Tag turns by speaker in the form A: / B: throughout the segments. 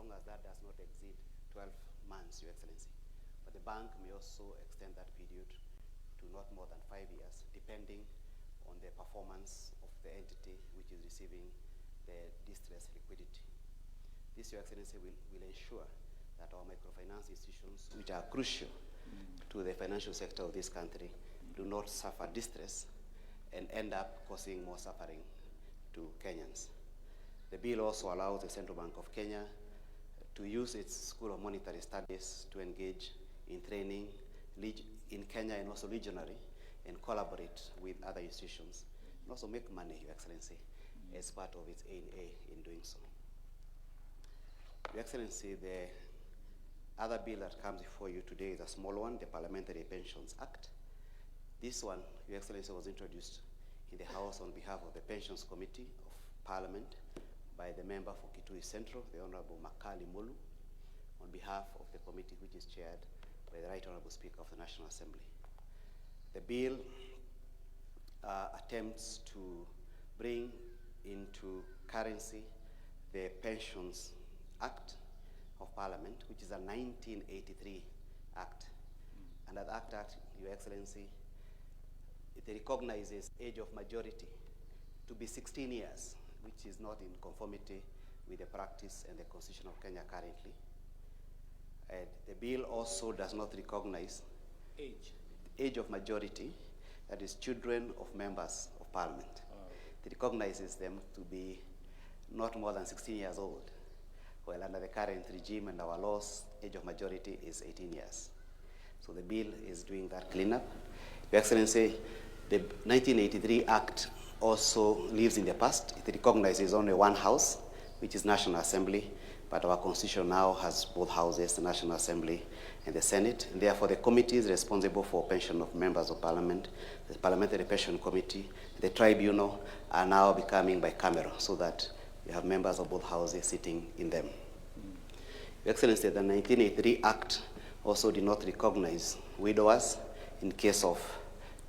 A: long as that does not exceed 12 months, Your Excellency. But the bank may also extend that period to not more than 5 years, depending on the performance of the entity which is receiving the distress liquidity. This, Your Excellency, will ensure that our microfinance institutions, which are crucial to the financial sector of this country, do not suffer distress and end up causing more suffering to Kenyans. The bill also allows the Central Bank of Kenya to use its School of Monetary Studies to engage in training in Kenya and also regionally, and collaborate with other institutions, and also make money, Your Excellency, as part of its A&A in doing so. Your Excellency, the other bill that comes before you today is a small one, the Parliamentary Pensions Act. This one, Your Excellency, was introduced in the House on behalf of the Pensions Committee of Parliament by the member for Kitui Central, the Honorable Makali Mulu, on behalf of the committee which is chaired by the Right Honorable Speaker of the National Assembly. The bill attempts to bring into currency the Pensions Act of Parliament, which is a 1983 Act. And that Act, Your Excellency, it recognizes age of majority to be 16 years, which is not in conformity with the practice and the Constitution of Kenya currently. And the bill also does not recognize age of majority, that is children of members of Parliament. It recognizes them to be not more than 16 years old. Well, under the current regime and our laws, age of majority is 18 years. So the bill is doing that cleanup. Your Excellency, the 1983 Act also lives in the past. It recognizes only one house, which is National Assembly, but our Constitution now has both houses, the National Assembly and the Senate. And therefore, the committees responsible for pension of members of Parliament, the Parliamentary Pension Committee, the Tribunal, are now becoming bicameral, so that we have members of both houses sitting in them. Your Excellency, the 1983 Act also did not recognize widowers in case of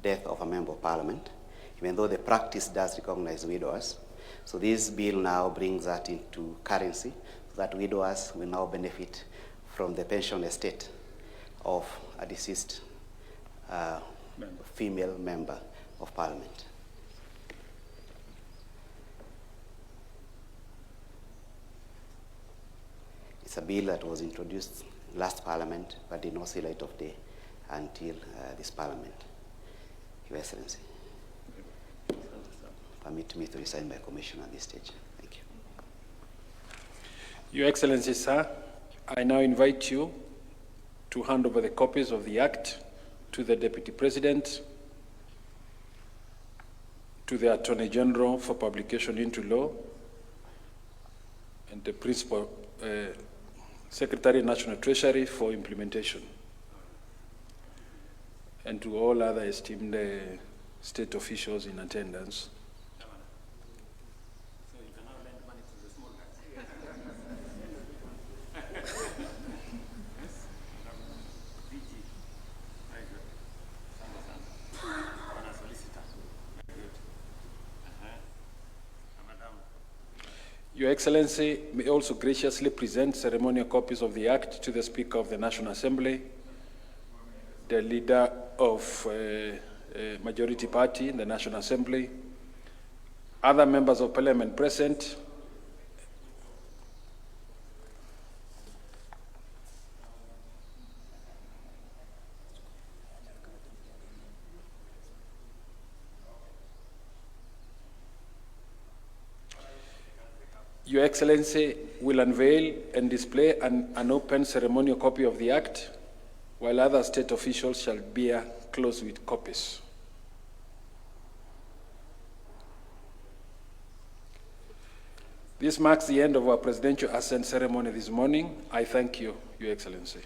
A: death of a member of Parliament, even though the practice does recognize widowers. So this bill now brings that into currency, so that widowers will now benefit from the pension estate of a deceased female member of Parliament. It's a bill that was introduced last Parliament, but did not see light of day until this Parliament. Your Excellency, permit me to resign my commission at this stage. Thank you.
B: Your Excellency, sir, I now invite you to hand over the copies of the Act to the Deputy President, to the Attorney General for publication into law, and the Principal Secretary, National Treasury for implementation, and to all other esteemed state officials in attendance.
C: So you can now lend money to the small guys. Yes? DG. Very good. Sana. Solicitor. Very good. Madam.
B: Your Excellency may also graciously present ceremonial copies of the Act to the Speaker of the National Assembly, the leader of majority party in the National Assembly, other members of Parliament present, Your Excellency will unveil and display an open ceremonial copy of the Act, while other state officials shall bear close with copies. This marks the end of our presidential assent ceremony this morning. I thank you, Your Excellency.